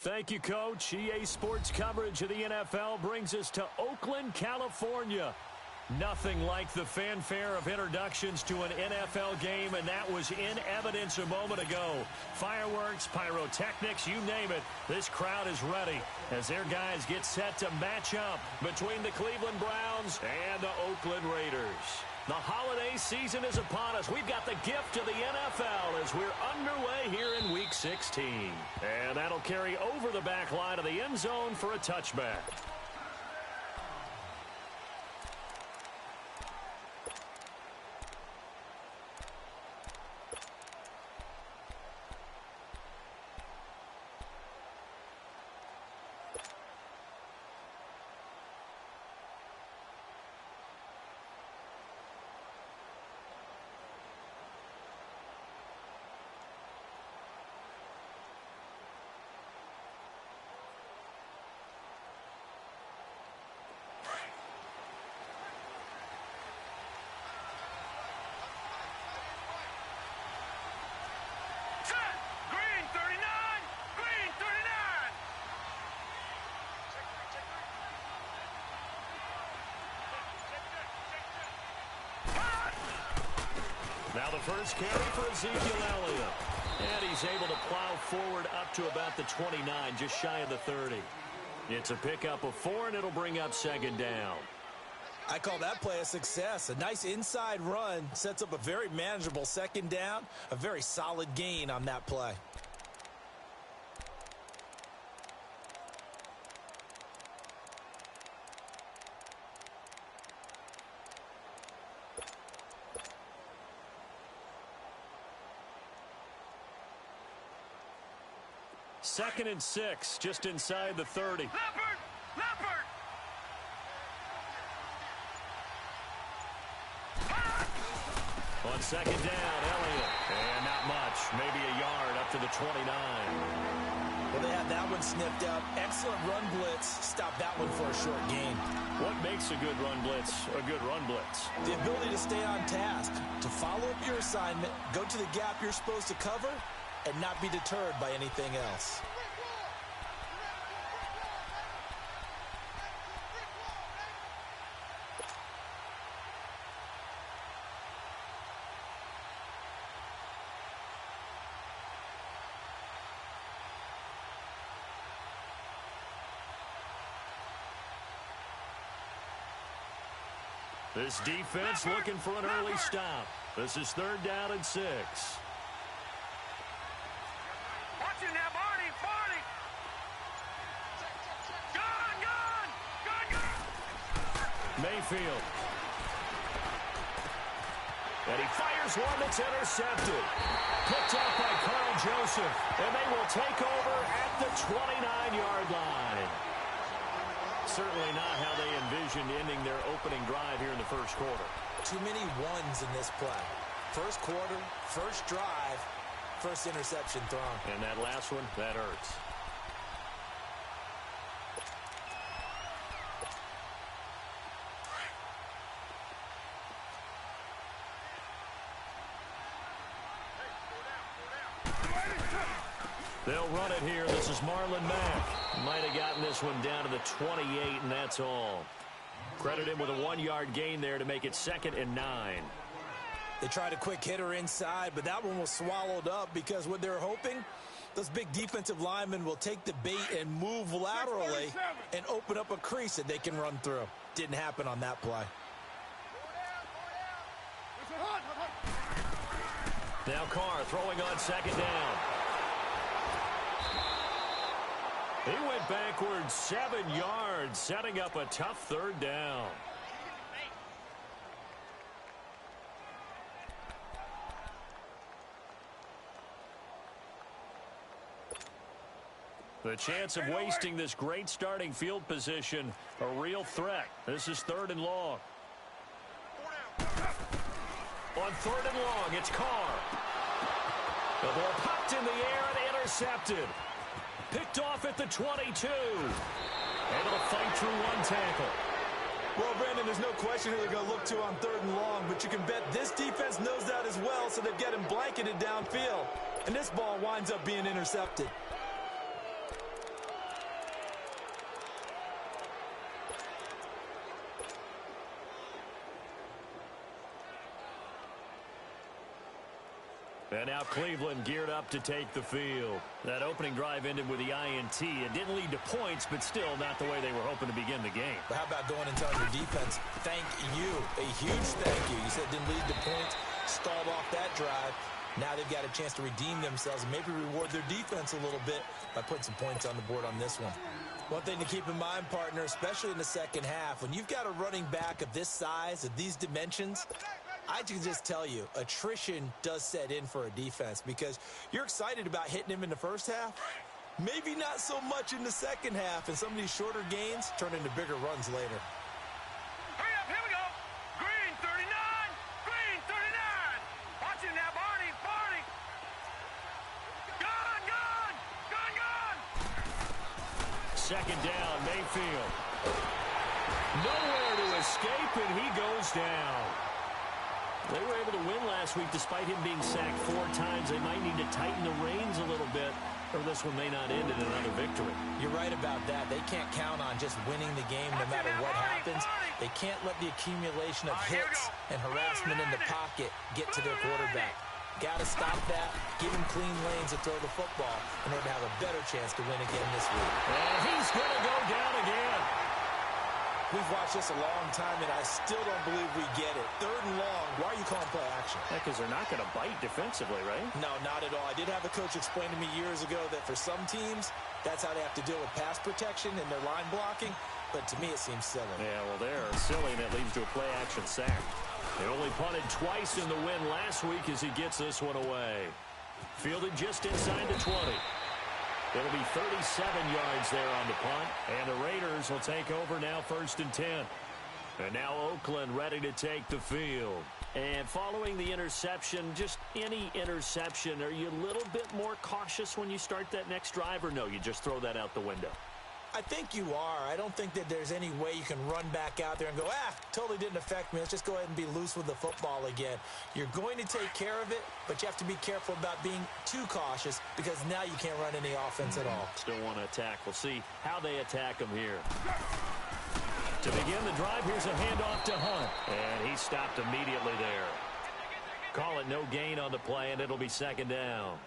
Thank you, Coach. EA Sports coverage of the NFL brings us to Oakland, California. Nothing like the fanfare of introductions to an NFL game, and that was in evidence a moment ago. Fireworks, pyrotechnics, you name it. This crowd is ready as their guys get set to match up between the Cleveland Browns and the Oakland Raiders. The holiday season is upon us. We've got the gift of the NFL as we're underway here in Week 16. And that'll carry over the back line of the end zone for a touchback. Now the first carry for Ezekiel Elliott. And he's able to plow forward up to about the 29, just shy of the 30. It's a pickup of 4, and it'll bring up second down. I call that play a success. A nice inside run sets up a very manageable second down. A very solid gain on that play. Second and 6, just inside the 30. Leopard! On second down, Elliott. And not much, maybe a yard up to the 29. Well, they had that one sniffed out. Excellent run blitz. Stop that one for a short gain. What makes a good run blitz a good run blitz? The ability to stay on task, to follow up your assignment, go to the gap you're supposed to cover, and not be deterred by anything else. This defense looking for an early stop. This is third down and 6. Watch it now, Barney! Gun! Mayfield. And he fires one that's intercepted. Picked up by Carl Joseph. And they will take over at the 29-yard line. Certainly not how they envisioned ending their opening drive here in the first quarter. Too many ones in this play. First quarter, first drive, first interception thrown. And that last one, that hurts. They'll run it here. This is Marlon Mack. Might have gotten this one down to the 28, and that's all. Credit him with a 1-yard gain there to make it 2nd and 9. They tried a quick hitter inside, but that one was swallowed up because what they're hoping, those big defensive linemen will take the bait and move laterally and open up a crease that they can run through. Didn't happen on that play. Now Carr throwing on second down. He went backwards 7 yards, setting up a tough third down. The chance of wasting this great starting field position, a real threat. This is 3rd and long. On 3rd and long, it's Carr. The ball popped in the air and intercepted. Picked off at the 22. Able to fight through one tackle. Well, Brandon, there's no question who they're going to look to on 3rd and long, but you can bet this defense knows that as well, so they've got him blanketed downfield. And this ball winds up being intercepted. And now Cleveland geared up to take the field. That opening drive ended with the INT. It didn't lead to points, but still not the way they were hoping to begin the game. But how about going and telling your defense, thank you, a huge thank you. You said it didn't lead to points, stalled off that drive. Now they've got a chance to redeem themselves and maybe reward their defense a little bit by putting some points on the board on this one. One thing to keep in mind, partner, especially in the second half, when you've got a running back of this size, of these dimensions, I can just tell you, attrition does set in for a defense because you're excited about hitting him in the first half. Maybe not so much in the second half, and some of these shorter gains turn into bigger runs later. Hurry up, here we go. Green 39, green 39. Watch it now, Barney, Barney. Gone, gone, gone, gone. Second down, Mayfield. Nowhere to escape, and he goes down. They were able to win last week despite him being sacked 4 times. They might need to tighten the reins a little bit, or this one may not end in another victory. You're right about that. They can't count on just winning the game no matter what happens. They can't let the accumulation of hits and harassment in the pocket get to their quarterback. Got to stop that, give him clean lanes to throw the football in order to have a better chance to win again this week. And he's going to go down again. We've watched this a long time, and I still don't believe we get it. 3rd and long, why are you calling play action? Yeah, because they're not going to bite defensively, right? No, not at all. I did have a coach explain to me years ago that for some teams, that's how they have to deal with pass protection and their line blocking. But to me, it seems silly. Yeah, well, they're silly, and it leads to a play-action sack. They only punted twice in the win last week as he gets this one away. Fielded just inside the 20. It'll be 37 yards there on the punt, and the Raiders will take over now 1st and 10. And now Oakland ready to take the field. And following the interception, just any interception, are you a little bit more cautious when you start that next drive, or no, you just throw that out the window? I think you are. I don't think that there's any way you can run back out there and go, totally didn't affect me. Let's just go ahead and be loose with the football again. You're going to take care of it, but you have to be careful about being too cautious because now you can't run any offense at all. Still want to attack. We'll see how they attack him here. To begin the drive, here's a handoff to Hunt. And he stopped immediately there. Call it no gain on the play, and it'll be 2nd down.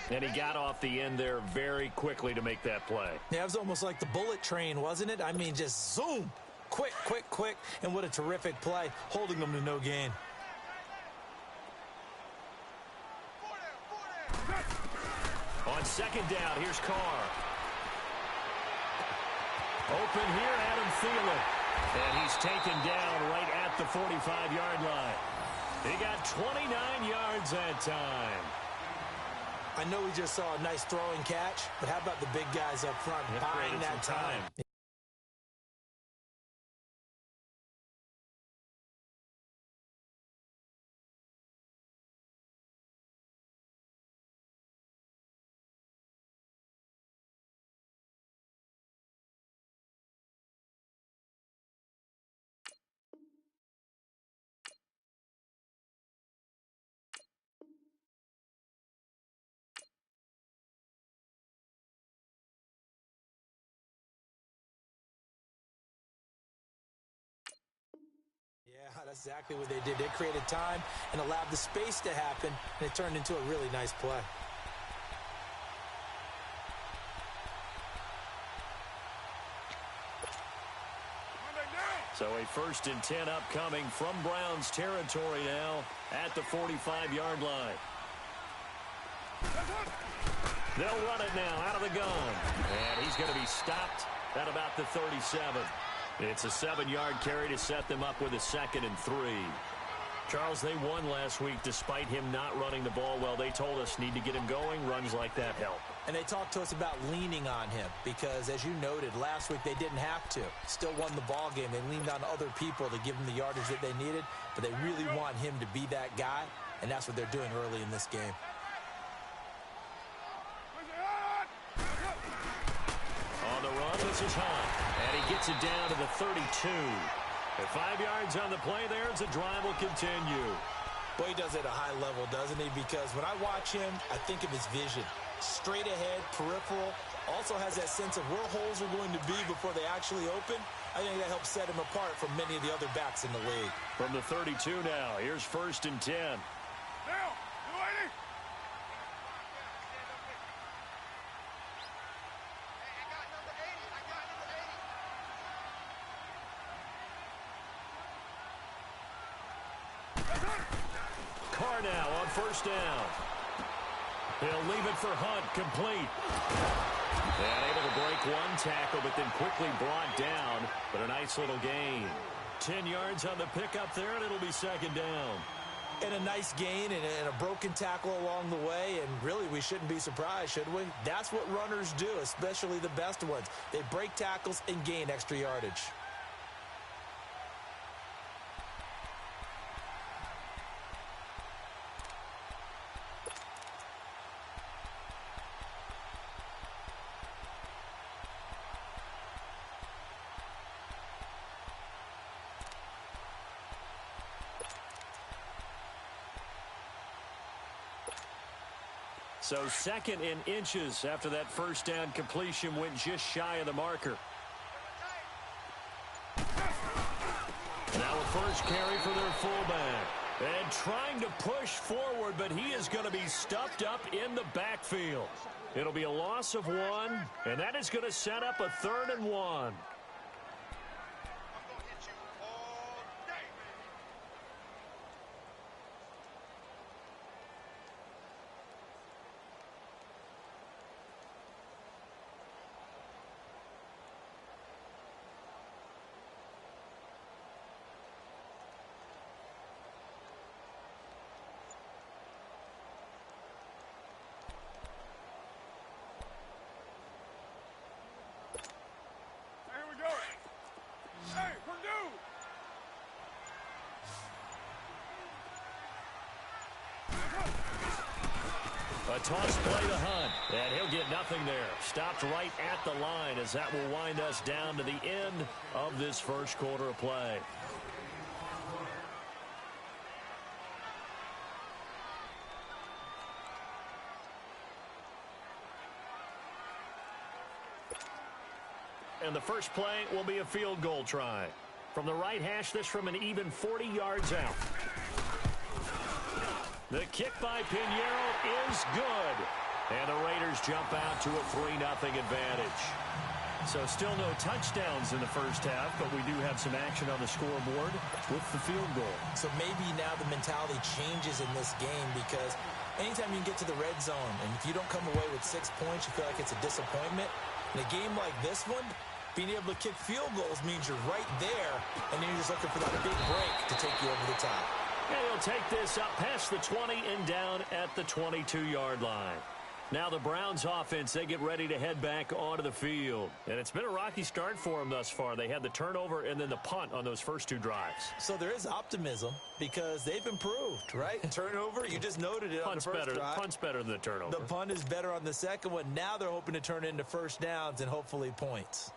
And he got off the end there very quickly to make that play. Yeah, it was almost like the bullet train, wasn't it? I mean, just zoom. Quick, quick, quick. And what a terrific play, holding them to no gain. On 2nd down, here's Carr. Open here, Adam Thielen. And he's taken down right at the 45-yard line. He got 29 yards that time. I know we just saw a nice throwing catch, but how about the big guys up front buying that time? Yeah, that's exactly what they did. They created time and allowed the space to happen, and it turned into a really nice play. So a 1st and 10 upcoming from Browns territory now at the 45-yard line. They'll run it now out of the gun. And he's going to be stopped at about the 37. It's a 7-yard carry to set them up with a 2nd and 3. Charles, they won last week despite him not running the ball well. They told us need to get him going. Runs like that help. And they talked to us about leaning on him because, as you noted, last week they didn't have to. Still won the ball game. They leaned on other people to give them the yardage that they needed, but they really want him to be that guy, and that's what they're doing early in this game. On the run, this is Hunt. And he gets it down to the 32. At 5 yards on the play there, as the drive will continue. Boy, he does it at a high level, doesn't he? Because when I watch him, I think of his vision. Straight ahead, peripheral. Also has that sense of where holes are going to be before they actually open. I think that helps set him apart from many of the other backs in the league. From the 32 now, here's 1st and 10. Now, do first down. He'll leave it for Hunt, complete. And able to break one tackle, but then quickly brought down. But a nice little gain. 10 yards on the pickup there, and it'll be second down. And a nice gain and a broken tackle along the way, and really we shouldn't be surprised, should we? That's what runners do, especially the best ones. They break tackles and gain extra yardage. So second in inches after that first down completion went just shy of the marker. Now a first carry for their fullback. And trying to push forward, but he is going to be stuffed up in the backfield. It'll be a loss of 1, and that is going to set up a 3rd and 1. A toss play to Hunt, and he'll get nothing there. Stopped right at the line as that will wind us down to the end of this first quarter of play. And the first play will be a field goal try. From the right hash, this from an even 40 yards out. The kick by Pinheiro is good. And the Raiders jump out to a 3-0 advantage. So still no touchdowns in the first half, but we do have some action on the scoreboard with the field goal. So maybe now the mentality changes in this game, because anytime you can get to the red zone, and if you don't come away with 6 points, you feel like it's a disappointment. In a game like this one, being able to kick field goals means you're right there, and then you're just looking for that big break to take you over the top. And he'll take this up past the 20 and down at the 22-yard line. Now the Browns offense, they get ready to head back onto the field. And it's been a rocky start for them thus far. They had the turnover and then the punt on those first 2 drives. So there is optimism because they've improved, right? Turnover, you just noted it on the first drive. Punt's better than the turnover. The punt is better on the second one. Now they're hoping to turn into first downs and hopefully points.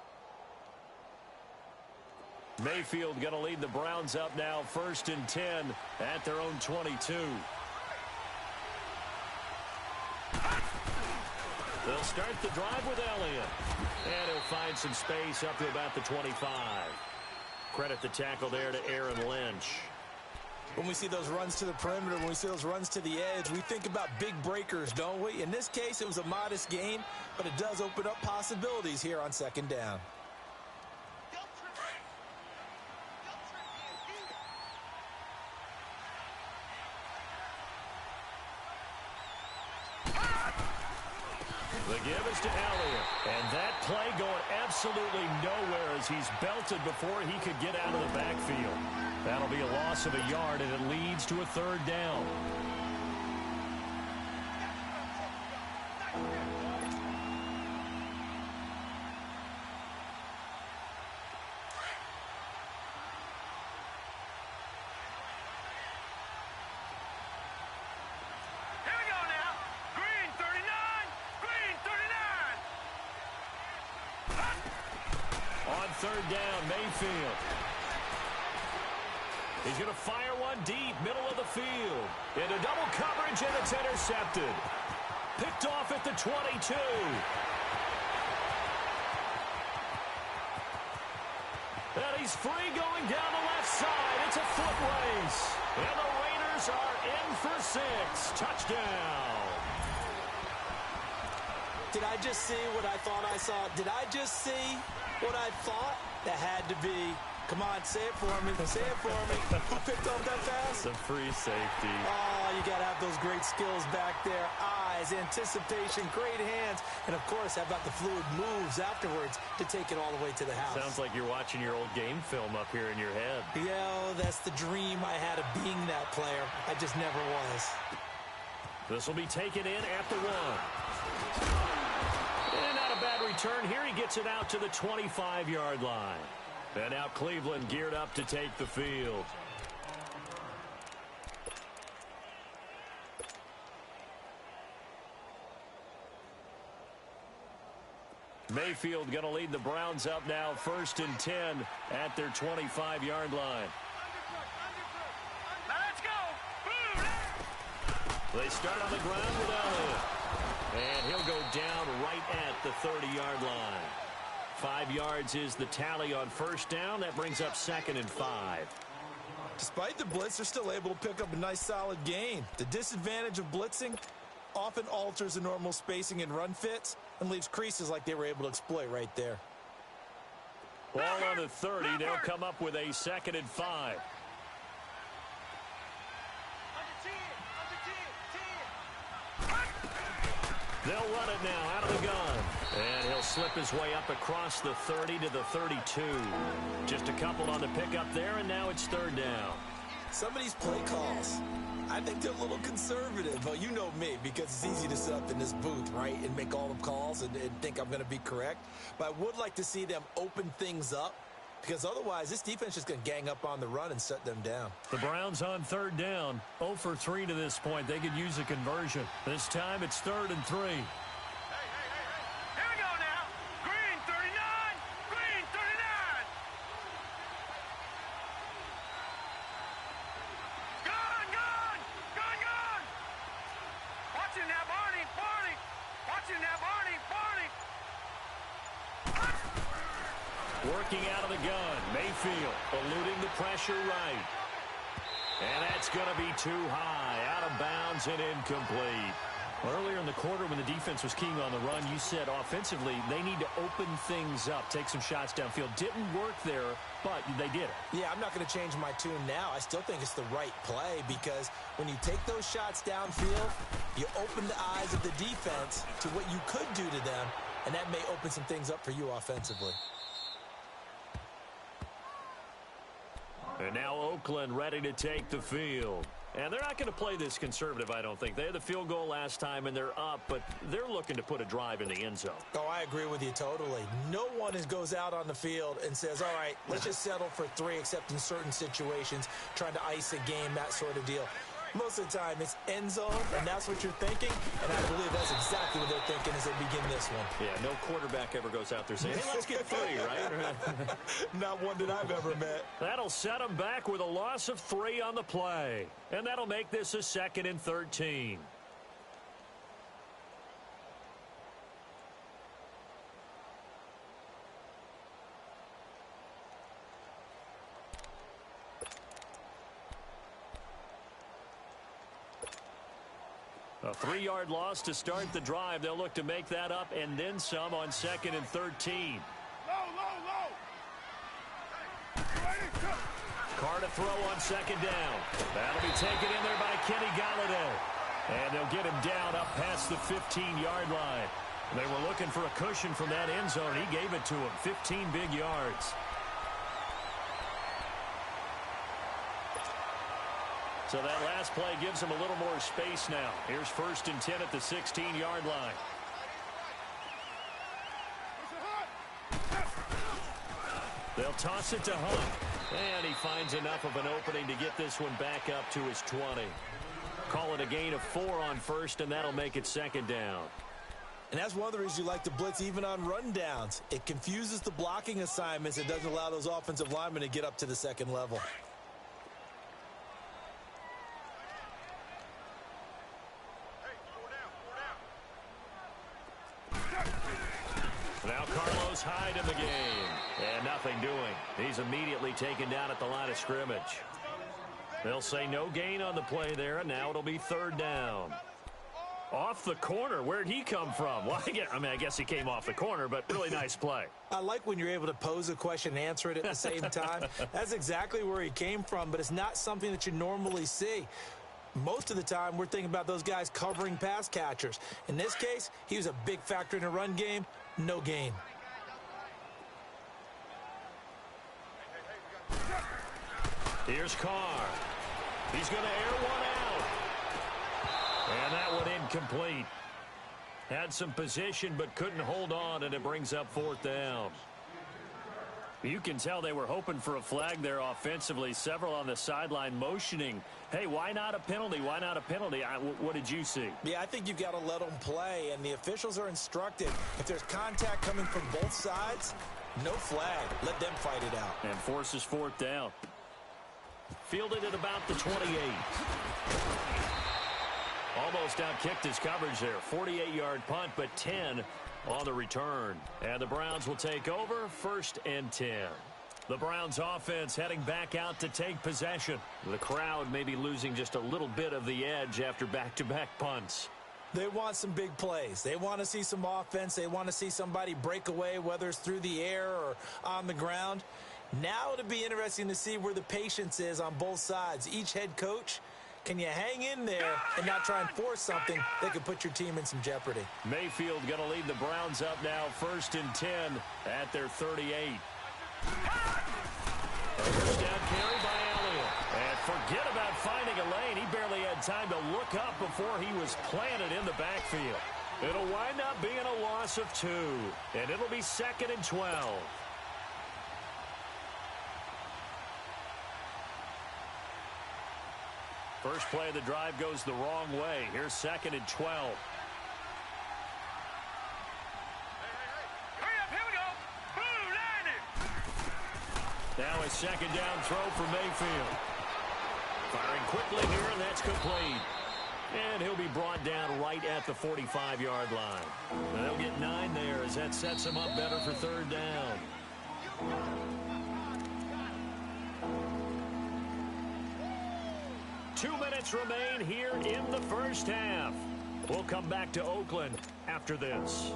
Mayfield going to lead the Browns up now, 1st and 10 at their own 22. They'll start the drive with Elliott. And he'll find some space up to about the 25. Credit the tackle there to Aaron Lynch. When we see those runs to the perimeter, when we see those runs to the edge, we think about big breakers, don't we? In this case, it was a modest gain, but it does open up possibilities here on second down. The give is to Elliott. And that play going absolutely nowhere as he's belted before he could get out of the backfield. That'll be a loss of a yard, and it leads to a 3rd down. On 3rd down, Mayfield. He's going to fire one deep, middle of the field. Into double coverage, and it's intercepted. Picked off at the 22. And he's free going down the left side. It's a foot race. And the Raiders are in for 6. Touchdown. Did I just see what I thought I saw? Did I just see what I thought? That had to be Come on, say it for me. Say it for me. Who picked off that pass? The free safety. Oh, you got to have those great skills back there. Eyes, anticipation, great hands. And, of course, how about the fluid moves afterwards to take it all the way to the house? Sounds like you're watching your old game film up here in your head. Yeah, that's the dream I had of being that player. I just never was. This will be taken in at the 1. And not a bad return here. He gets it out to the 25-yard line. And now Cleveland geared up to take the field. Mayfield going to lead the Browns up now, 1st and 10 at their 25-yard line. Now let's go. They start on the ground with Elliott. And he'll go down right at the 30-yard line. 5 yards is the tally on 1st down. That brings up 2nd and 5. Despite the blitz, they're still able to pick up a nice, solid gain. The disadvantage of blitzing often alters the normal spacing and run fits and leaves creases like they were able to exploit right there. Ball on the 30. They'll come up with a 2nd and 5. They'll run it now out of the gun. And he'll slip his way up across the 30 to the 32. Just a couple on the pickup there, and now it's 3rd down. Some of these play calls, I think they're a little conservative. Well, you know me, because it's easy to sit up in this booth, right, and make all the calls and think I'm going to be correct. But I would like to see them open things up, because otherwise this defense is going to gang up on the run and shut them down. The Browns on 3rd down, 0 for 3 to this point. They could use a conversion. This time it's 3rd and 3. Here we go now. Green 39. Green 39. Gone, gone. Gone, gone. Watch him now, Barney. Barney. Watch him now, Barney. Barney. Working out of the gun. Mayfield eluding the pressure right. And that's going to be too high. Out of bounds and incomplete. Earlier in the quarter when the defense was keying on the run, you said offensively they need to open things up, take some shots downfield. Didn't work there, but they did it. Yeah, I'm not going to change my tune now. I still think it's the right play because when you take those shots downfield, you open the eyes of the defense to what you could do to them, and that may open some things up for you offensively. And now Oakland ready to take the field. And they're not going to play this conservative, I don't think. They had the field goal last time, and they're up, but they're looking to put a drive in the end zone. Oh, I agree with you totally. No one goes out on the field and says, all right, let's just settle for 3, except in certain situations, trying to ice a game, that sort of deal. Most of the time, it's end zone, and that's what you're thinking, and I believe that's exactly what they're thinking as they begin this one. Yeah, no quarterback ever goes out there saying, hey, let's get 3, right? Not one that I've ever met. That'll set them back with a loss of 3 on the play, and that'll make this a 2nd and 13. A 3-yard loss to start the drive. They'll look to make that up and then some on 2nd and 13. Low, low, low. Carr to throw on 2nd down. That'll be taken in there by Kenny Galladay. And they'll get him down up past the 15-yard line. They were looking for a cushion from that end zone. He gave it to him. 15 big yards. So that last play gives him a little more space now. Here's 1st and 10 at the 16-yard line. They'll toss it to Hunt. And he finds enough of an opening to get this one back up to his 20. Call it a gain of 4 on 1st, and that'll make it 2nd down. And that's one of the reasons you like to blitz even on rundowns. It confuses the blocking assignments. It doesn't allow those offensive linemen to get up to the 2nd level. Now Carlos Hyde in the game. And nothing doing. He's immediately taken down at the line of scrimmage. They'll say no gain on the play there, and now it'll be 3rd down. Off the corner. Where'd he come from? Well, I guess he came off the corner, but really nice play. I like when you're able to pose a question and answer it at the same time. That's exactly where he came from, but it's not something that you normally see. Most of the time, we're thinking about those guys covering pass catchers. In this case, he was a big factor in the run game. No gain. Here's Carr. He's going to air one out. And that one incomplete. Had some position but couldn't hold on, and it brings up 4th down. You can tell they were hoping for a flag there offensively. Several on the sideline motioning, hey, why not a penalty? Why not a penalty? What did you see? Yeah, I think you've got to let them play, and the officials are instructed. If there's contact coming from both sides, no flag. Let them fight it out. And forces 4th down. Fielded at about the 28. Almost outkicked his coverage there. 48-yard punt, but 10 on the return. And the Browns will take over 1st and 10. The Browns offense heading back out to take possession. The crowd may be losing just a little bit of the edge after back-to-back punts. They want some big plays. They want to see some offense. They want to see somebody break away, whether it's through the air or on the ground. Now it'll be interesting to see where the patience is on both sides. Each head coach, can you hang in there and not try and force something that could put your team in some jeopardy? Mayfield going to lead the Browns up now 1st and 10 at their 38. First down carry by Elliott. And forget about finding a lane. He barely had time to look up before he was planted in the backfield. It'll wind up being a loss of 2. And it'll be 2nd and 12. First play of the drive goes the wrong way. Here's 2nd and 12. Hurry up, here we go. Boom, landed. Now a 2nd down throw for Mayfield. Firing quickly here, and that's complete. And he'll be brought down right at the 45-yard line. And they'll get 9 there as that sets him up better for 3rd down. Two minutes remain here in the first half. We'll come back to Oakland after this.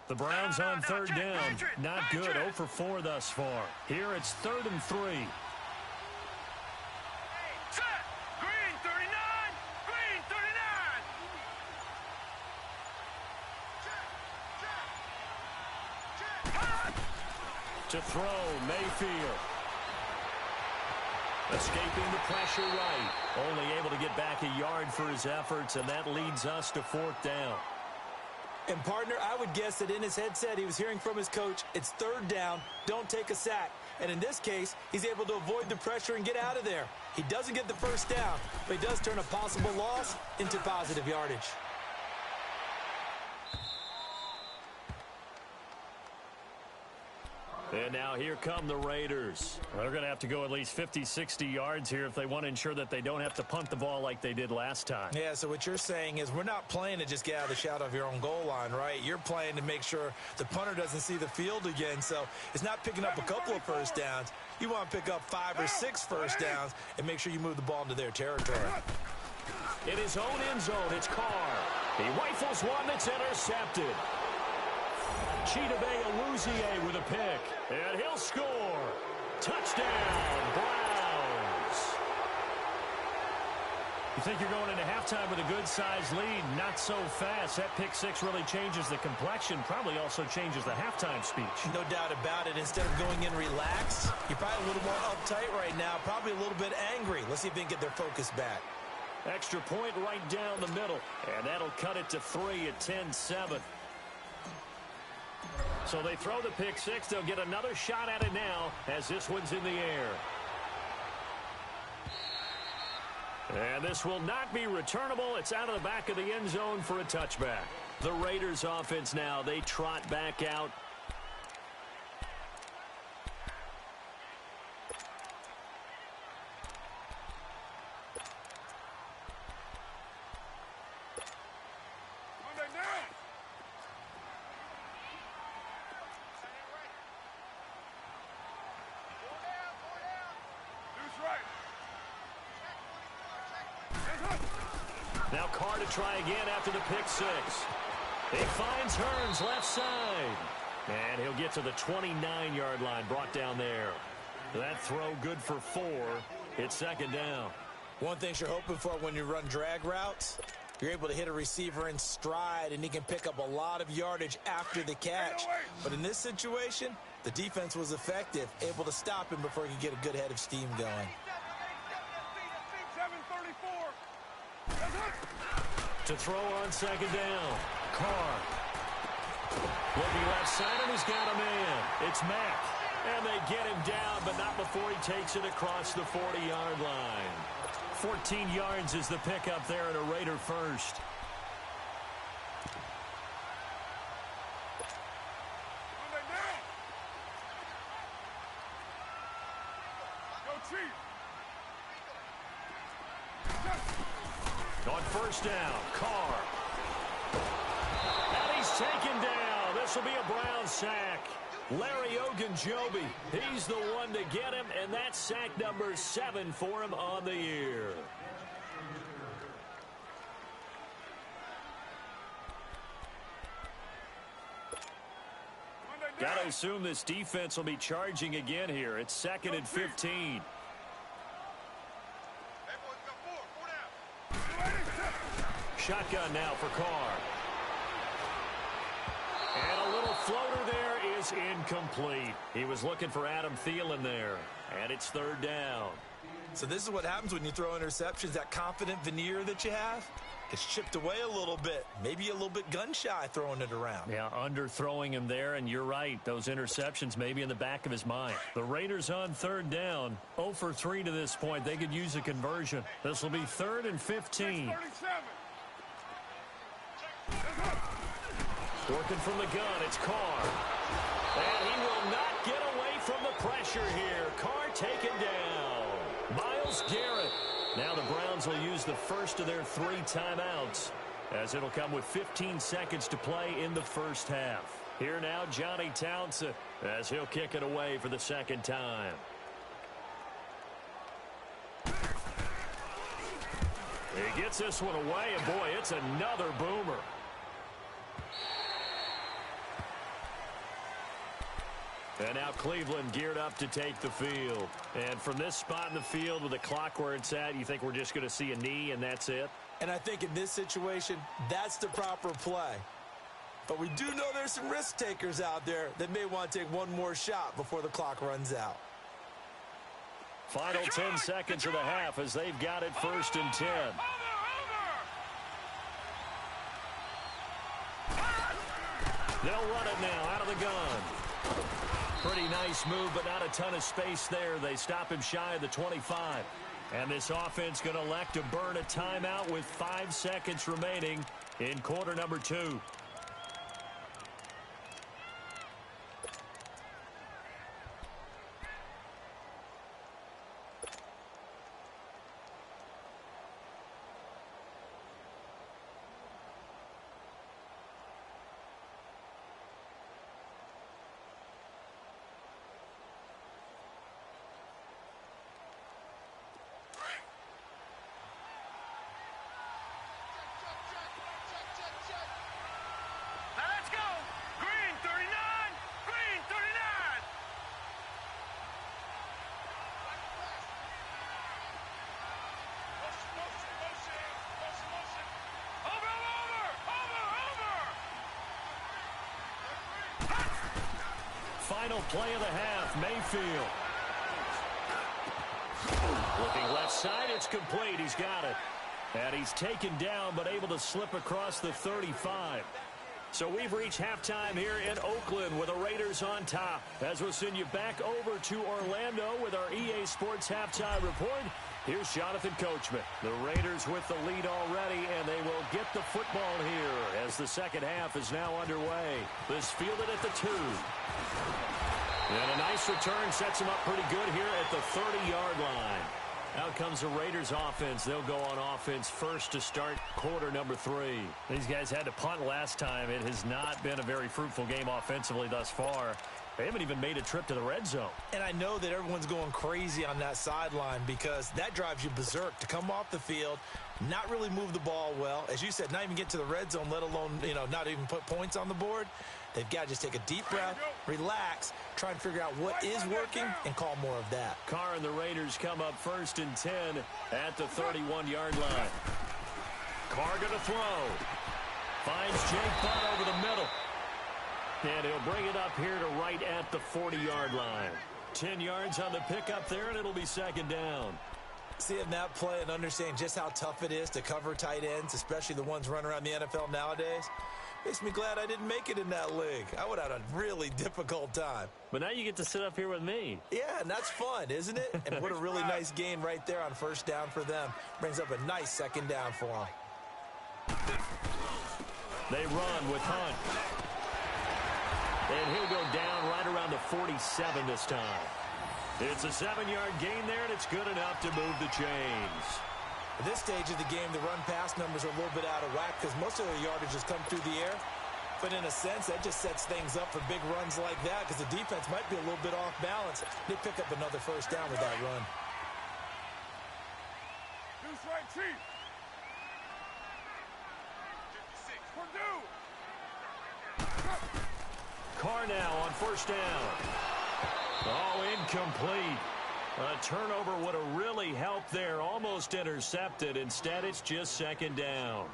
The Browns on 3rd down. Not good. 0 for 4 thus far. Here it's 3rd and 3. To throw, Mayfield. Escaping the pressure right. Only able to get back a yard for his efforts, and that leads us to 4th down. And, partner, I would guess that in his headset he was hearing from his coach, it's 3rd down, don't take a sack. And in this case, he's able to avoid the pressure and get out of there. He doesn't get the first down, but he does turn a possible loss into positive yardage. And now here come the Raiders. They're going to have to go at least 50, 60 yards here if they want to ensure that they don't have to punt the ball like they did last time. Yeah, so what you're saying is we're not playing to just get out of the shadow of your own goal line, right? You're playing to make sure the punter doesn't see the field again. So it's not picking up a couple of first downs. You want to pick up 5 or 6 first downs and make sure you move the ball into their territory. In his own end zone, it's Carr. He rifles one that's intercepted. Chidobe Awuzie with a pick, and he'll score. Touchdown, Browns. You think you're going into halftime with a good-sized lead? Not so fast. That pick 6 really changes the complexion, probably also changes the halftime speech. No doubt about it. Instead of going in relaxed, you're probably a little more uptight right now, probably a little bit angry. Let's see if they can get their focus back. Extra point right down the middle, and that'll cut it to 3 at 10-7. So they throw the pick 6. They'll get another shot at it now as this one's in the air. And this will not be returnable. It's out of the back of the end zone for a touchback. The Raiders offense now, they trot back out. Now Carr to try again after the pick six. He finds Hearns left side. And he'll get to the 29-yard line, brought down there. That throw good for 4. It's second down. One thing you're hoping for when you run drag routes, you're able to hit a receiver in stride, and he can pick up a lot of yardage after the catch. But in this situation, the defense was effective, able to stop him before he could get a good head of steam going. To throw on second down, Carr. Looking left side, and he's got a man. It's Mack. And they get him down, but not before he takes it across the 40-yard line. 14 yards is the pickup there, and a Raider first. On first down, Carr. And he's taken down. This will be a Brown sack. Larry Ogunjobi, he's the one to get him, and that's sack number 7 for him on the year. Got to assume this defense will be charging again here. It's 2nd and 15. Shotgun now for Carr. And a little floater there is incomplete. He was looking for Adam Thielen there. And it's 3rd down. So this is what happens when you throw interceptions. That confident veneer that you have gets chipped away a little bit. Maybe a little bit gun-shy throwing it around. Yeah, underthrowing him there, and you're right. Those interceptions may be in the back of his mind. The Raiders on 3rd down. 0 for 3 to this point. They could use a conversion. This will be 3rd and 15. Working from the gun, it's Carr. And he will not get away from the pressure here. Carr taken down. Myles Garrett. Now the Browns will use the first of their 3 timeouts, as it'll come with 15 seconds to play in the first half. Here now, Johnny Townsend, as he'll kick it away for the 2nd time. He gets this one away, and boy, it's another boomer. And now Cleveland geared up to take the field. And from this spot in the field with the clock where it's at, you think we're just going to see a knee and that's it? And I think in this situation, that's the proper play. But we do know there's some risk takers out there that may want to take one more shot before the clock runs out. Final 10 seconds of the half as they've got it 1st and 10. They'll run it now out of the gun. Pretty nice move, but not a ton of space there. They stop him shy of the 25. And this offense going to elect to burn a timeout with 5 seconds remaining in quarter number 2. Final play of the half, Mayfield. Looking left side, it's complete. He's got it. And he's taken down, but able to slip across the 35. So we've reached halftime here in Oakland with the Raiders on top. As we'll send you back over to Orlando with our EA Sports halftime report. Here's Jonathan Coachman. The Raiders with the lead already, and they will get the football here as the second half is now underway. This fielded at the 2. And a nice return sets them up pretty good here at the 30-yard line. Out comes the Raiders offense. They'll go on offense first to start quarter number 3. These guys had to punt last time. It has not been a very fruitful game offensively thus far. They haven't even made a trip to the red zone. And I know that everyone's going crazy on that sideline because that drives you berserk to come off the field, not really move the ball well. As you said, not even get to the red zone, let alone, not even put points on the board. They've got to just take a deep breath, relax, try and figure out what is working, and call more of that. Carr and the Raiders come up 1st and 10 at the 31-yard line. Carr going to throw. Finds Jake Butt over the middle. And he'll bring it up here to right at the 40-yard line. 10 yards on the pickup there, and it'll be 2nd down. Seeing that play and understanding just how tough it is to cover tight ends, especially the ones running around the NFL nowadays, makes me glad I didn't make it in that league. I would have had a really difficult time. But now you get to sit up here with me. Yeah, and that's fun, isn't it? And what a really nice gain right there on 1st down for them. Brings up a nice 2nd down for them. They run with Hunt. And he'll go down right around the 47 this time. It's a 7-yard gain there, and it's good enough to move the chains. At this stage of the game, the run-pass numbers are a little bit out of whack because most of their yardage has come through the air. But in a sense, that just sets things up for big runs like that because the defense might be a little bit off balance. They pick up another 1st down with that run. Deuce right, Chief. 56. Purdue. Carr now on 1st down. Oh, incomplete. A turnover would have really helped there. Almost intercepted. Instead, it's just 2nd down.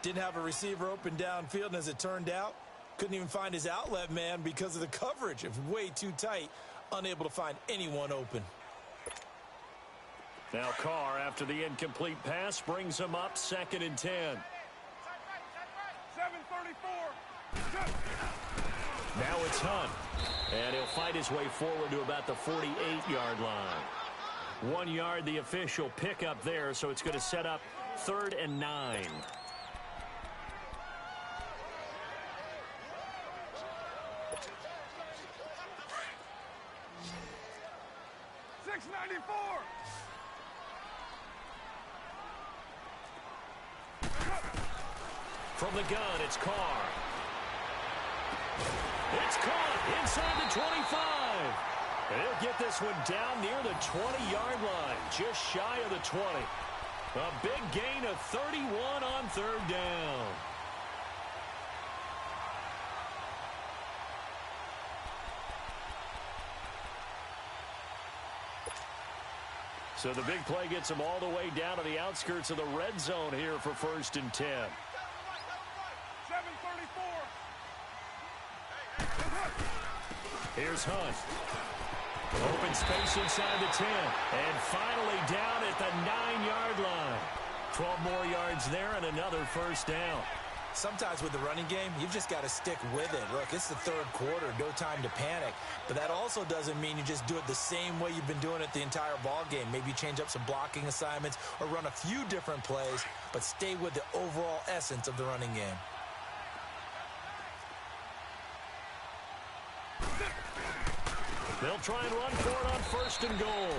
Didn't have a receiver open downfield, and as it turned out, couldn't even find his outlet man because of the coverage. It was way too tight, unable to find anyone open. Now Carr, after the incomplete pass, brings him up 2nd and 10. 7:34. Now it's Hunt. And he'll fight his way forward to about the 48-yard line. 1 yard, the official pickup there, so it's going to set up 3rd and 9. From the gun, it's Carr. It's caught inside the 25. And he'll get this one down near the 20-yard line, just shy of the 20. A big gain of 31 on 3rd down. So the big play gets him all the way down to the outskirts of the red zone here for 1st and 10. 7:34. Here's Hunt. Open space inside the 10. And finally down at the 9-yard line. 12 more yards there and another 1st down. Sometimes with the running game, you've just got to stick with it. Look, it's the 3rd quarter, no time to panic. But that also doesn't mean you just do it the same way you've been doing it the entire ball game. Maybe change up some blocking assignments or run a few different plays, but stay with the overall essence of the running game. They'll try and run for it on 1st and goal.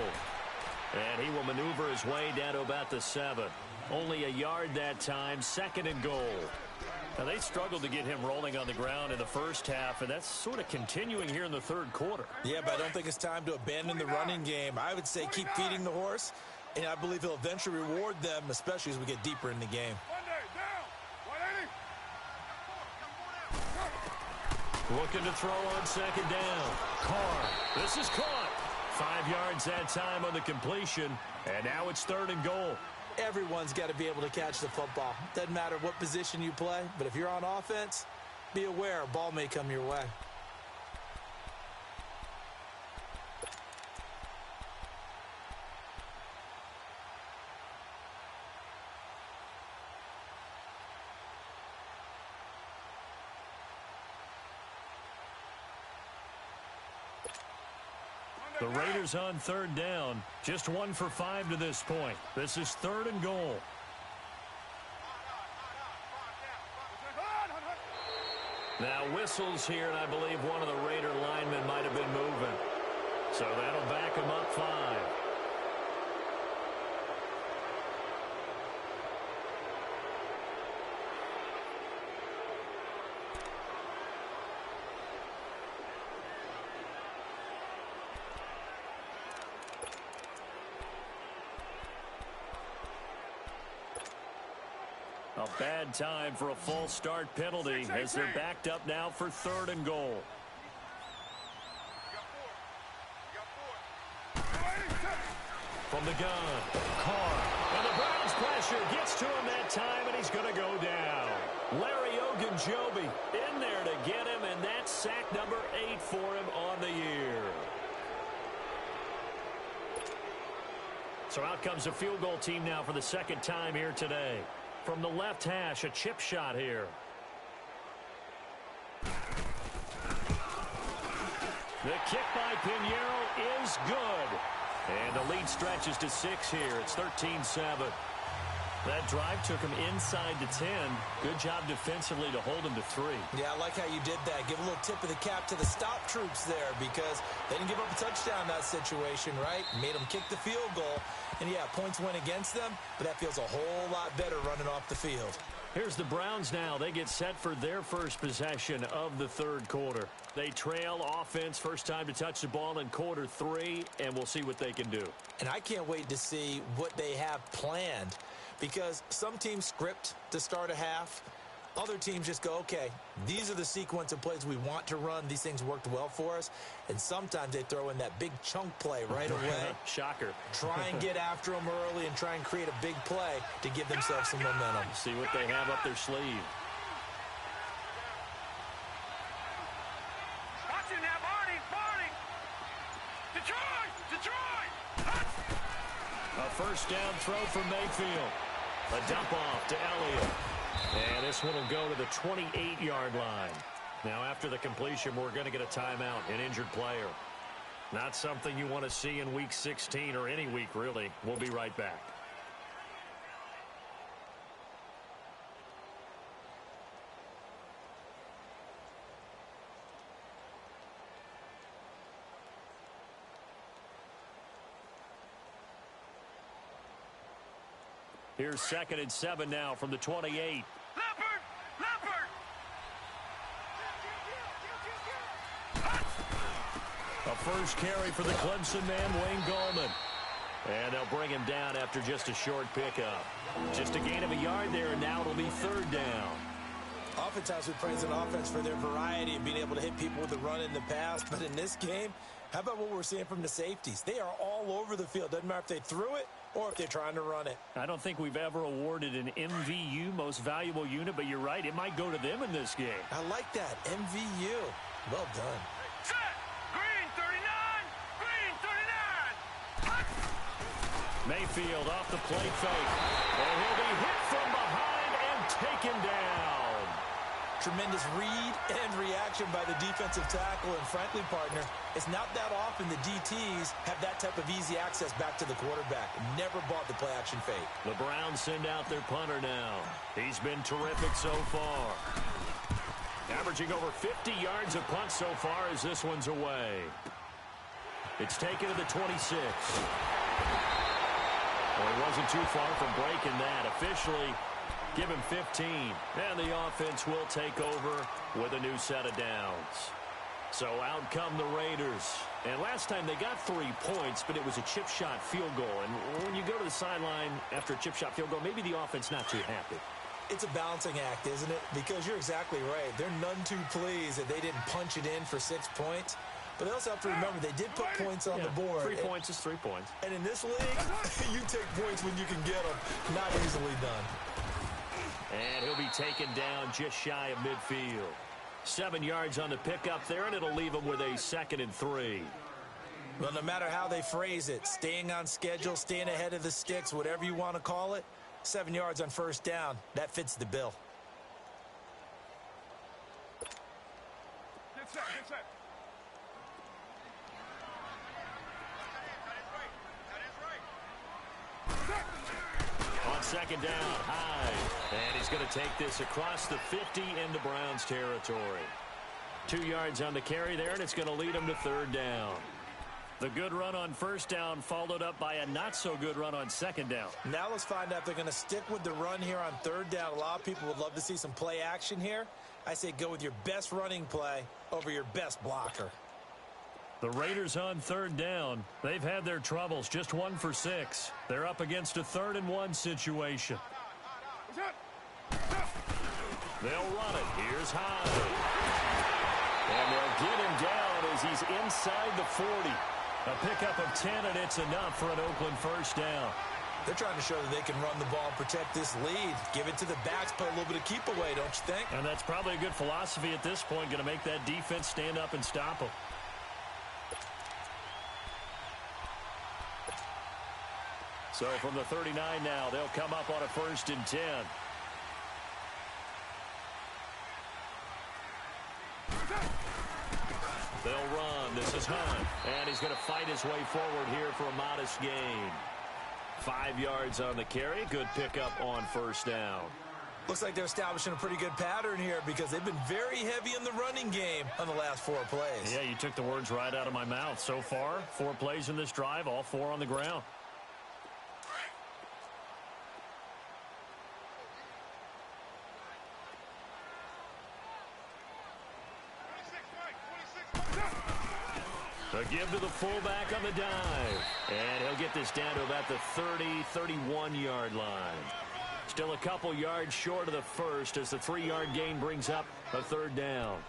And he will maneuver his way down to about the 7. Only a yard that time, 2nd and goal. Now, they struggled to get him rolling on the ground in the first half, and that's sort of continuing here in the 3rd quarter. Yeah, but I don't think it's time to abandon the running game. I would say keep feeding the horse, and I believe he'll eventually reward them, especially as we get deeper in the game. Looking to throw on 2nd down. Carr, this is caught. 5 yards that time on the completion, and now it's 3rd and goal. Everyone's got to be able to catch the football. Doesn't matter what position you play, but if you're on offense, be aware a ball may come your way. The Raiders on 3rd down. Just 1 for 5 to this point. This is 3rd and goal. Now whistles here, and I believe one of the Raider linemen might have been moving. So that'll back him up 5. A bad time for a false start penalty as they're backed up now for 3rd and goal. From the gun, Carr. And the Browns pressure gets to him that time, and he's going to go down. Larry Ogunjobi in there to get him, and that's sack number 8 for him on the year. So out comes the field goal team now for the 2nd time here today. From the left hash, a chip shot here. The kick by Pinheiro is good. And the lead stretches to 6 here. It's 13-7. That drive took him inside the 10. Good job defensively to hold him to 3. Yeah, I like how you did that. Give a little tip of the cap to the stop troops there because they didn't give up a touchdown in that situation, right? Made them kick the field goal. And, yeah, points went against them, but that feels a whole lot better running off the field. Here's the Browns now. They get set for their first possession of the 3rd quarter. They trail offense, first time to touch the ball in quarter 3, and we'll see what they can do. And I can't wait to see what they have planned because some teams script to start a half. Other teams just go, okay, these are the sequence of plays we want to run. These things worked well for us. And sometimes they throw in that big chunk play right away. Shocker. Try and get after them early and try and create a big play to give themselves some momentum. See what they have up their sleeve. Watching that, Barney. Detroit. A first down throw from Mayfield. A dump off to Elliott. And this one will go to the 28-yard line. Now, after the completion, we're going to get a timeout, an injured player. Not something you want to see in Week 16 or any week, really. We'll be right back. Here's 2nd and 7 now from the 28. Leopard. A first carry for the Clemson man, Wayne Gallman. And they'll bring him down after just a short pickup. Just a gain of a yard there, and now it'll be 3rd down. Oftentimes we praise an offense for their variety and being able to hit people with the run in the pass. But in this game, how about what we're seeing from the safeties? They are all over the field. Doesn't matter if they threw it or if they're trying to run it. I don't think we've ever awarded an MVU, most valuable unit, but you're right, it might go to them in this game. I like that. MVU. Well done. Set. Green 39. Mayfield off the plate fake. And he'll be hit from behind and taken down. Tremendous read and reaction by the defensive tackle. And frankly, partner, it's not that often the DTs have that type of easy access back to the quarterback. Never bought the play-action fake. The Browns send out their punter now. He's been terrific so far. Averaging over 50 yards a punt so far as this one's away. It's taken to the 26. Well, he wasn't too far from breaking that. Officially, give him 15. And the offense will take over with a new set of downs. So out come the Raiders. And last time they got 3 points, but it was a chip shot field goal. And when you go to the sideline after a chip shot field goal, maybe the offense not too happy. It's a balancing act, isn't it? Because you're exactly right. They're none too pleased that they didn't punch it in for 6 points. But they also have to remember they did put points on the board. 3 points is 3 points. And in this league, you take points when you can get them. Not easily done. And he'll be taken down just shy of midfield. 7 yards on the pickup there, and it'll leave him with a 2nd and 3. Well, no matter how they phrase it, staying on schedule, staying ahead of the sticks, whatever you want to call it, 7 yards on first down, that fits the bill. Get set. On 2nd down, Hyde. And he's going to take this across the 50 into Browns territory. 2 yards on the carry there, and it's going to lead him to 3rd down. The good run on first down followed up by a not-so-good run on 2nd down. Now let's find out if they're going to stick with the run here on 3rd down. A lot of people would love to see some play action here. I say go with your best running play over your best blocker. The Raiders on 3rd down. They've had their troubles, just 1 for 6. They're up against a 3rd and 1 situation. They'll run it. Here's Hyde. And they'll get him down as he's inside the 40. A pickup of 10, and it's enough for an Oakland first down. They're trying to show that they can run the ball and protect this lead. Give it to the backs, put a little bit of keep away, don't you think? And that's probably a good philosophy at this point, going to make that defense stand up and stop them. So from the 39 now, they'll come up on a 1st and 10. They'll run. This is Hunt. And he's going to fight his way forward here for a modest gain. 5 yards on the carry. Good pickup on 1st down. Looks like they're establishing a pretty good pattern here because they've been very heavy in the running game on the last 4 plays. Yeah, you took the words right out of my mouth. So far, 4 plays in this drive, all 4 on the ground. A give to the fullback on the dive. And he'll get this down to about the 30, 31-yard line. Still a couple yards short of the first as the 3-yard gain brings up a 3rd down.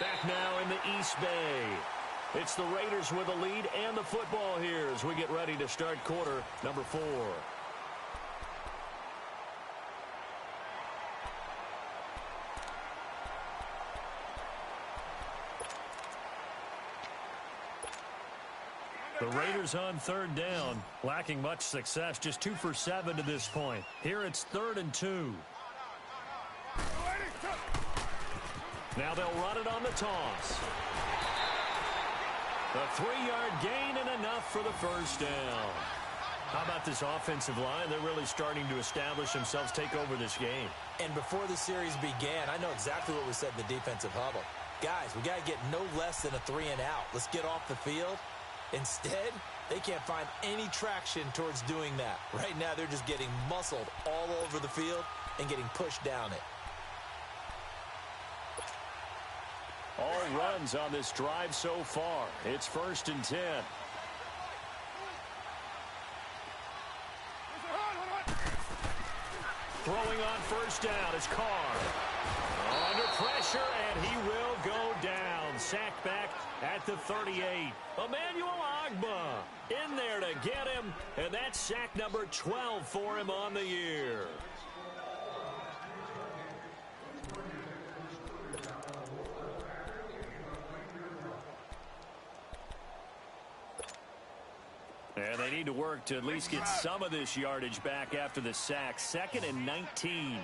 Back now in the East Bay. It's the Raiders with the lead and the football here as we get ready to start quarter number 4. The Raiders on 3rd down, lacking much success, just 2 for 7 to this point. Here it's 3rd and 2. Now they'll run it on the toss. A 3-yard gain and enough for the 1st down. How about this offensive line? They're really starting to establish themselves, take over this game. And before the series began, I know exactly what we said in the defensive huddle. Guys, we got to get no less than a 3 and out. Let's get off the field. Instead, they can't find any traction towards doing that. Right now, they're just getting muscled all over the field and getting pushed down it. All runs on this drive so far. It's 1st and 10. Throwing on 1st down is Carr. Under pressure, and he will go down. Sacked back at the 38. Emmanuel Ogbah in there to get him, and that's sack number 12 for him on the year. And they need to work to at least get some of this yardage back after the sack. 2nd and 19.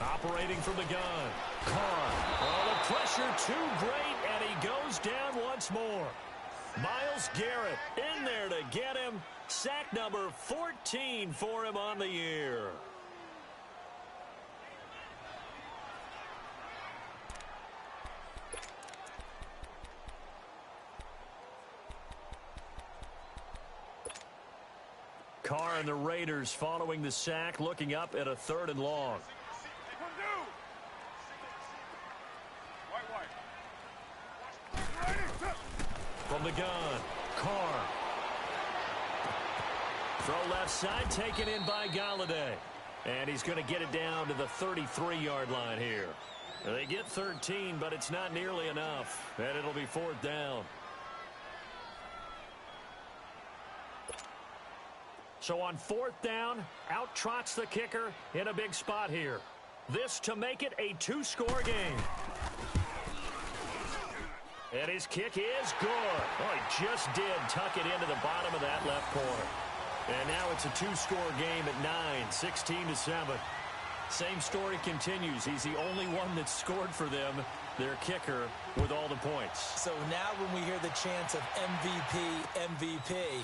Operating from the gun. Carr. Oh, the pressure too great, and he goes down once more. Myles Garrett in there to get him. Sack number 14 for him on the year. Carr and the Raiders following the sack, looking up at a 3rd and long. From the gun, Carr. Throw left side, taken in by Galladay. And he's going to get it down to the 33-yard line here. They get 13, but it's not nearly enough. And it'll be 4th down. So on 4th down, out trots the kicker in a big spot here. This to make it a 2-score game. And his kick is good. Oh, he just did tuck it into the bottom of that left corner. And now it's a 2-score game at 9, 16-7. Same story continues. He's the only one that's scored for them, their kicker, with all the points. So now when we hear the chants of MVP, MVP,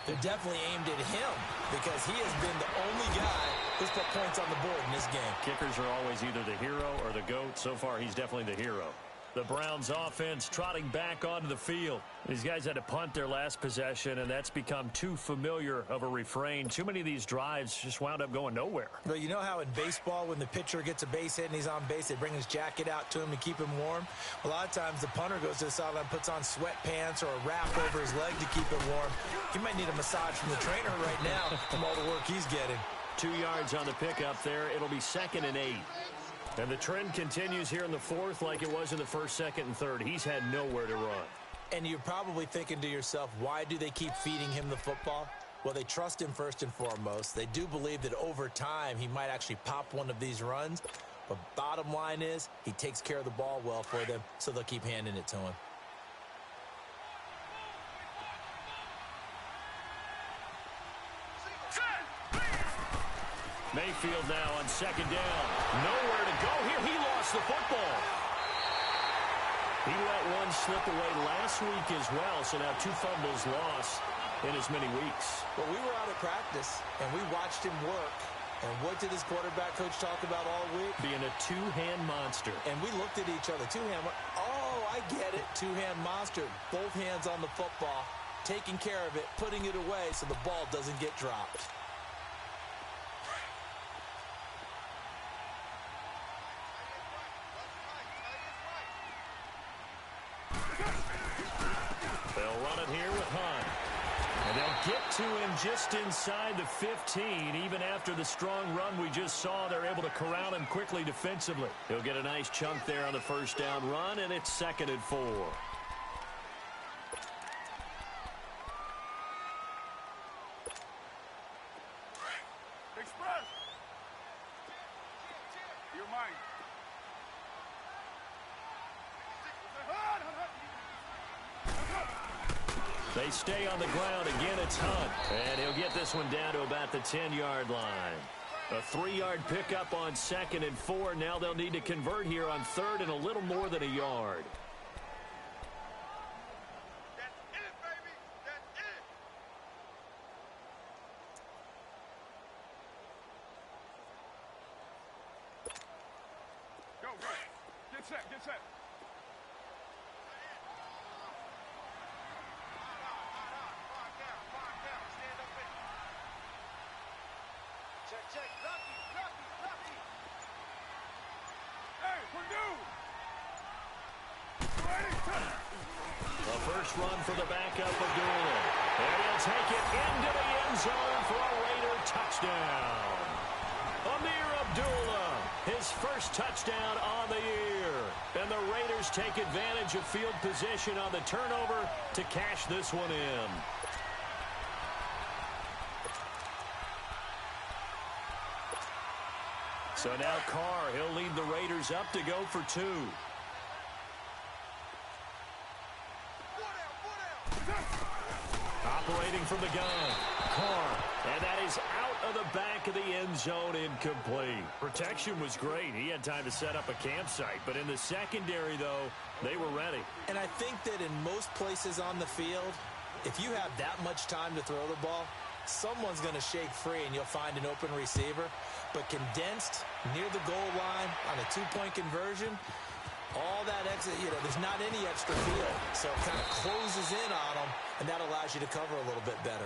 they're definitely aimed at him because he has been the only guy Let's put points on the board in this game. Kickers are always either the hero or the GOAT. So far, he's definitely the hero. The Browns offense trotting back onto the field. These guys had to punt their last possession, and that's become too familiar of a refrain. Too many of these drives just wound up going nowhere. Well, you know how in baseball, when the pitcher gets a base hit and he's on base, they bring his jacket out to him to keep him warm? A lot of times the punter goes to the sideline, puts on sweatpants or a wrap over his leg to keep him warm. He might need a massage from the trainer right now from all the work he's getting. 2 yards on the pickup there. It'll be 2nd and 8. And the trend continues here in the fourth like it was in the first, second, and third. He's had nowhere to run. And you're probably thinking to yourself, why do they keep feeding him the football? Well, they trust him first and foremost. They do believe that over time he might actually pop one of these runs. But bottom line is he takes care of the ball well for them, so they'll keep handing it to him. Mayfield now on 2nd down. Nowhere to go here. He lost the football. He let one slip away last week as well, so now 2 fumbles lost in as many weeks. Well, we were out at practice, and we watched him work. And what did his quarterback coach talk about all week? Being a two-hand monster. And we looked at each other. Two-hand. Oh, I get it. Two-hand monster. Both hands on the football, taking care of it, putting it away so the ball doesn't get dropped. They'll run it here with Hunt. And they'll get to him just inside the 15. Even after the strong run we just saw, they're able to corral him quickly defensively. He'll get a nice chunk there on the first down run, and it's 2nd and 4. Express. You're mine. They stay on the ground. Again, it's Hunt. And he'll get this one down to about the 10-yard line. A 3-yard pickup on 2nd and 4. Now they'll need to convert here on 3rd and a little more than a yard. That's it, baby. That's it. Go, go. Get set, get set. Check. Lucky. Hey, Purdue! The first run for the backup of Abdullah. And he'll take it into the end zone for a Raider touchdown. Amir Abdullah, his first touchdown on the year. And the Raiders take advantage of field position on the turnover to cash this one in. So now Carr, he'll lead the Raiders up to go for 2. Operating from the gun, Carr, and that is out of the back of the end zone, incomplete. Protection was great. He had time to set up a campsite, but in the secondary, though, they were ready. And I think that in most places on the field, if you have that much time to throw the ball, someone's going to shake free and you'll find an open receiver. But condensed near the goal line on a 2-point conversion, all that exit, there's not any extra field. So it kind of closes in on them, and that allows you to cover a little bit better.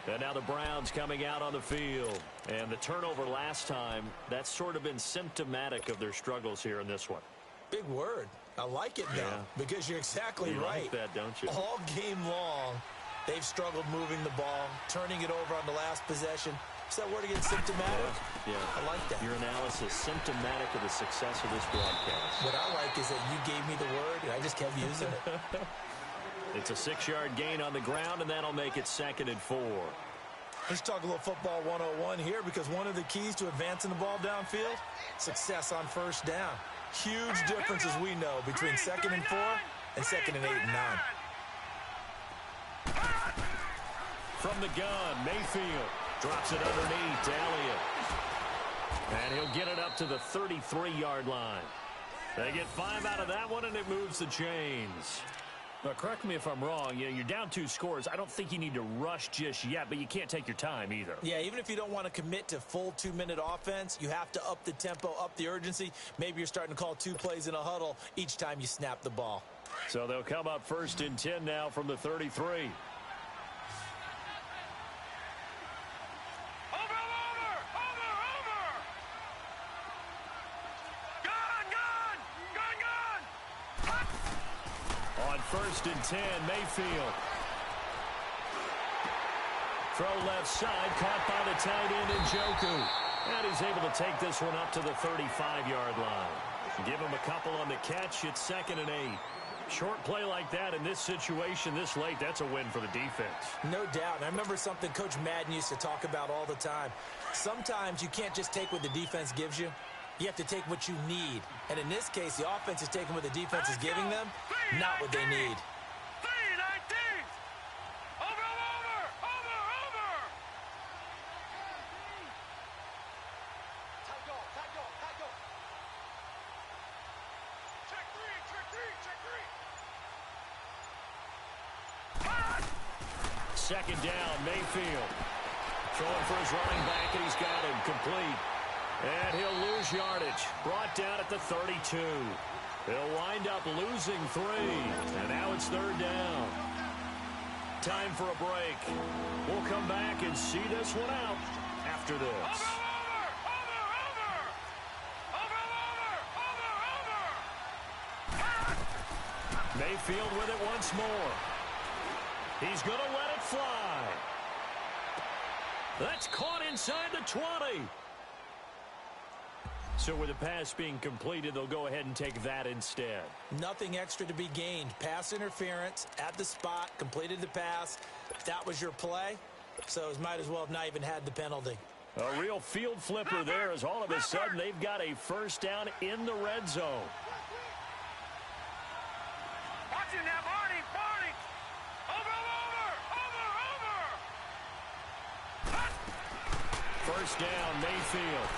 And now the Browns coming out on the field. And the turnover last time, that's sort of been symptomatic of their struggles here in this one. Big word. I like it now, because you're exactly you right. Like that, don't you? All game long, they've struggled moving the ball, turning it over on the last possession. Is that word again, symptomatic? Yeah. I like that. Your analysis, symptomatic of the success of this broadcast. What I like is that you gave me the word, and I just kept using it. It's a 6-yard gain on the ground, and that'll make it 2nd and 4. Let's talk a little football 101 here, because one of the keys to advancing the ball downfield, success on first down. Huge difference, as we know, between 2nd and 4 and 2nd and 8 and 9. From the gun, Mayfield drops it underneath to Elliott. And he'll get it up to the 33-yard line. They get 5 out of that one, and it moves the chains. Well, correct me if I'm wrong. You're down 2 scores. I don't think you need to rush just yet, but you can't take your time either. Yeah, even if you don't want to commit to full 2-minute offense, you have to up the tempo, up the urgency. Maybe you're starting to call 2 plays in a huddle each time you snap the ball. So they'll come up 1st and 10 now from the 33. On 1st and 10, Mayfield. Throw left side, caught by the tight end Njoku. And he's able to take this one up to the 35-yard line. Give him a couple on the catch. It's 2nd and 8. Short play like that in this situation this late, that's a win for the defense. No doubt. I remember something Coach Madden used to talk about all the time. Sometimes you can't just take what the defense gives you. You have to take what you need. And in this case, the offense is taking what the defense is giving them, not what they need. Second down, Mayfield. Throwing for his running back, and he's got him complete. And he'll lose yardage. Brought down at the 32. He'll wind up losing 3. And now it's 3rd down. Time for a break. We'll come back and see this one out after this. Mayfield with it once more. He's going to let it fly. That's caught inside the 20. So with the pass being completed, they'll go ahead and take that instead. Nothing extra to be gained. Pass interference at the spot, completed the pass. That was your play, so it might as well have not even had the penalty. A real field flipper there, as all of a sudden they've got a 1st down in the red zone. Watching that, Barney. Over. 1st down, Mayfield.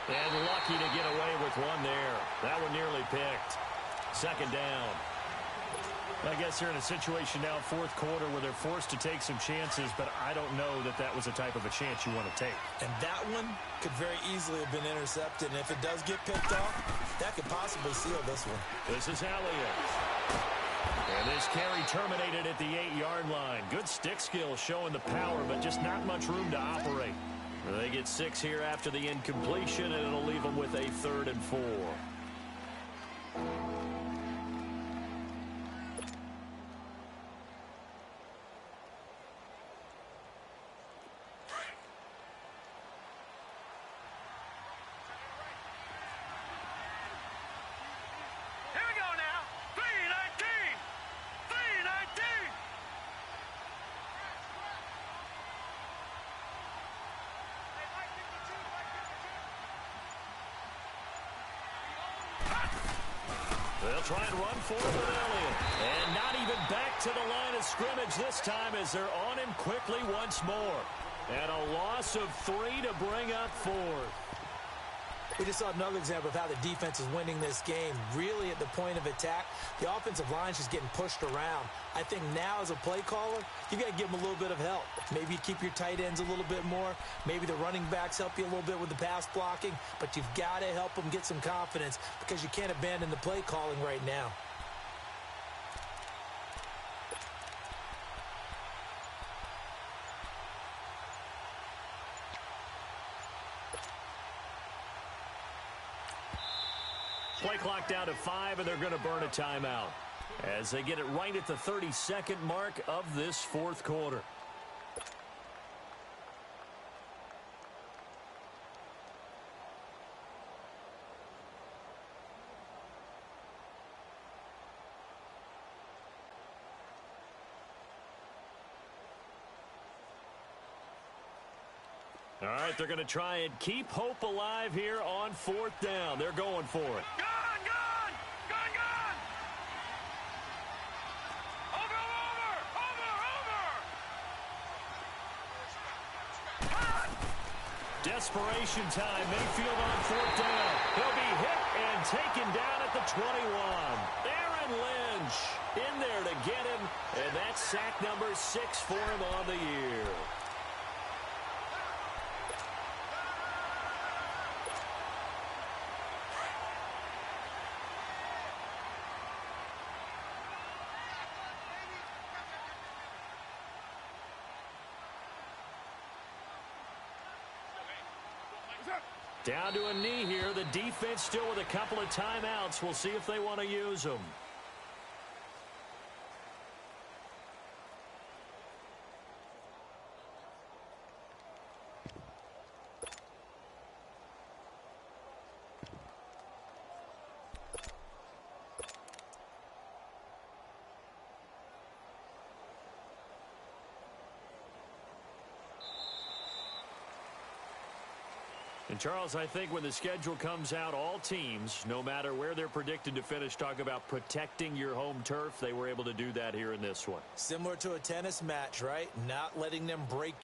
And lucky to get away with one there. That one nearly picked. 2nd down. I guess they're in a situation now, 4th quarter, where they're forced to take some chances, but I don't know that that was the type of a chance you want to take. And that one could very easily have been intercepted, and if it does get picked off, that could possibly seal this one. This is Elliott. And this carry terminated at the 8-yard line. Good stick skill showing the power, but just not much room to operate. They get 6 here after the incompletion, and it'll leave them with a 3rd and 4. They'll try and run for it with Elliott. And not even back to the line of scrimmage this time as they're on him quickly once more. And a loss of 3 to bring up 4th. We just saw another example of how the defense is winning this game. Really at the point of attack, the offensive line is just getting pushed around. I think now as a play caller, you got to give them a little bit of help. Maybe you keep your tight ends a little bit more. Maybe the running backs help you a little bit with the pass blocking. But you've got to help them get some confidence because you can't abandon the play calling right now. Play clock down to 5, and they're going to burn a timeout as they get it right at the 32nd mark of this 4th quarter. All right, they're going to try and keep hope alive here on 4th down. They're going for it. Desperation time. Mayfield on 4th down. He'll be hit and And taken down at the 21. Aaron Lynch in there to get him. And that's sack number 6 for him on the year. Down to a knee here. The defense still with a couple of timeouts. We'll see if they want to use them. And, Charles, I think when the schedule comes out, all teams, no matter where they're predicted to finish, talk about protecting your home turf. They were able to do that here in this one. Similar to a tennis match, right? Not letting them break